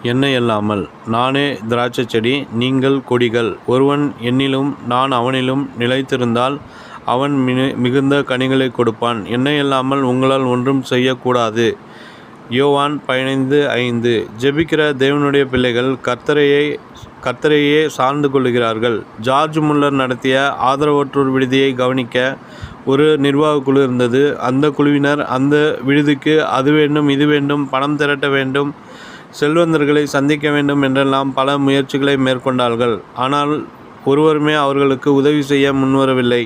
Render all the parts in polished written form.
என்னை அல்லாமல் நானே திராட்சைச் செடி, நீங்கள் கொடிகள். ஒருவன் என்னிலும் நான் அவனிலும் நிலைத்திருந்தால் அவன் மிகுந்த கனிகளைக் கொடுப்பான். என்னை அல்லாமல் உங்களால் ஒன்றும் செய்யக்கூடாது. யோவான் 15:5. ஜெபிக்கிற தேவனுடைய பிள்ளைகள் கர்த்தரையே சார்ந்து கொள்கிறார்கள். ஜார்ஜ் முல்லர் நடத்திய ஆதரவற்றோர் விடுதியை கவனிக்க ஒரு நிர்வாக குழு இருந்தது. அந்த குழுவினர் அந்த விடுதிக்கு அது வேண்டும், இது வேண்டும், பணம் திரட்ட வேண்டும், செல்வந்தர்களை சந்திக்க வேண்டும் என்றெல்லாம் பல முயற்சிகளை மேற்கொண்டார்கள். ஆனால் ஒருவருமே அவர்களுக்கு உதவி செய்ய முன்வரவில்லை.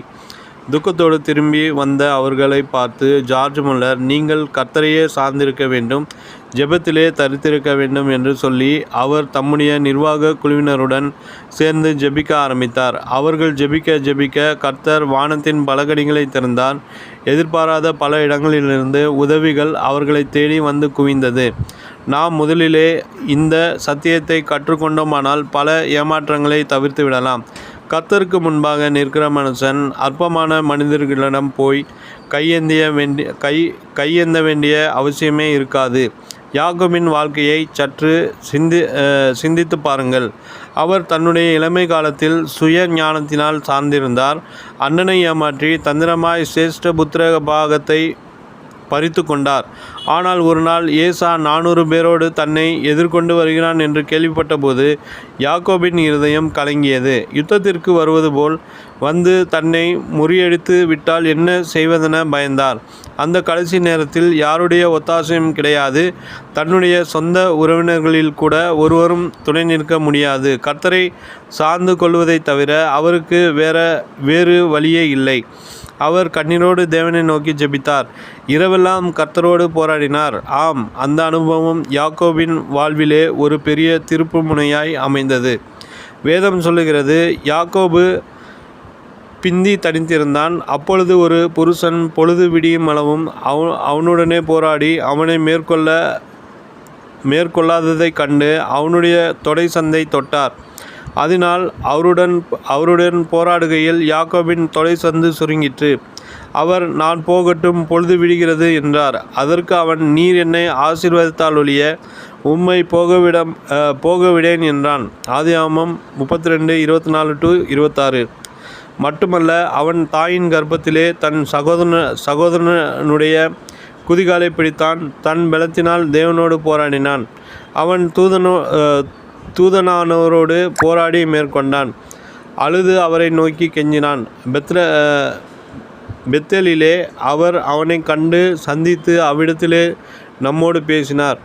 துக்கத்தோடு திரும்பி வந்த அவர்களை பார்த்து ஜார்ஜ் முல்லர், நீங்கள் கர்த்தரையே சார்ந்திருக்க வேண்டும், ஜெபத்திலே தரித்திருக்க வேண்டும் என்று சொல்லி அவர் தம்முடைய நிர்வாக குழுவினருடன் சேர்ந்து ஜெபிக்க ஆரம்பித்தார். அவர்கள் ஜெபிக்க கர்த்தர் வானத்தின் பலகணிகளை திறந்தார். எதிர்பாராத பல இடங்களிலிருந்து உதவிகள் அவர்களை தேடி வந்து குவிந்தது. நாம் முதலிலே இந்த சத்தியத்தை கற்றுக்கொண்டோமானால் பல ஏமாற்றங்களை தவிர்த்து விடலாம். கர்த்தருக்கு முன்பாக நிற்கிற மனுஷன் அற்பமான மனிதர்களிடம் போய் கையேந்த வேண்டிய அவசியமே இருக்காது. யாக்கோபின் வாழ்க்கையை சற்று சிந்தித்து பாருங்கள். அவர் தன்னுடைய இளமை காலத்தில் சுய ஞானத்தினால் சார்ந்திருந்தார். அண்ணனை ஏமாற்றி தந்திரமாய் சிரேஷ்ட புத்திர பாகத்தை பறித்து கொண்டார். ஆனால் ஒரு நாள் ஏசா 400 பேரோடு தன்னை எதிர்கொண்டு வருகிறான் என்று கேள்விப்பட்ட போது யாக்கோபின் இருதயம் கலங்கியது. யுத்தத்திற்கு வருவது போல் வந்து தன்னை முறியடித்து விட்டால் என்ன செய்வதென பயந்தார். அந்த கடைசி நேரத்தில் யாருடைய ஒத்தாசையும் கிடையாது. தன்னுடைய சொந்த உறவினர்களில் கூட ஒருவரும் துணை நிற்க முடியாது. கர்த்தரை சார்ந்து கொள்வதை தவிர அவருக்கு வேறு வழியே இல்லை. அவர் கண்ணீரோடு தேவனை நோக்கி ஜெபித்தார். இரவெல்லாம் கர்த்தரோடு போராடினார். ஆம், அந்த அனுபவம் யாக்கோபின் வாழ்விலே ஒரு பெரிய திருப்பு முனையாய் அமைந்தது. வேதம் சொல்லுகிறது, யாக்கோபு பிந்தி தனித்திருந்தான். அப்பொழுது ஒரு புருஷன் பொழுது விடியும் அளவும் அவனுடனே போராடி அவனை மேற்கொள்ளாததைக் கண்டு அவனுடைய தொடை சந்தை தொட்டார். அதனால் அவருடன் போராடுகையில் யாக்கோபின் தொலை சந்து சுருங்கிற்று. அவர், நான் போகட்டும், பொழுது விடுகிறது என்றார். அதற்கு அவன், நீர் என்னை ஆசீர்வதித்தால் ஒழிய உம்மை போகவிடேன் என்றான். ஆதியாகமம் 32:24-26. மட்டுமல்ல, அவன் தாயின் கர்ப்பத்திலே தன் சகோதரனுடைய குதிகாலை பிடித்தான். தன் பலத்தினால் தேவனோடு போராடினான். அவன் தூதனானவரோடு போராடி மேற்கொண்டான். அழுது அவரை நோக்கி கெஞ்சினான். பெத்தேலிலே அவர் அவனை கண்டு சந்தித்து அவ்விடத்திலே நம்மோடு பேசினார்.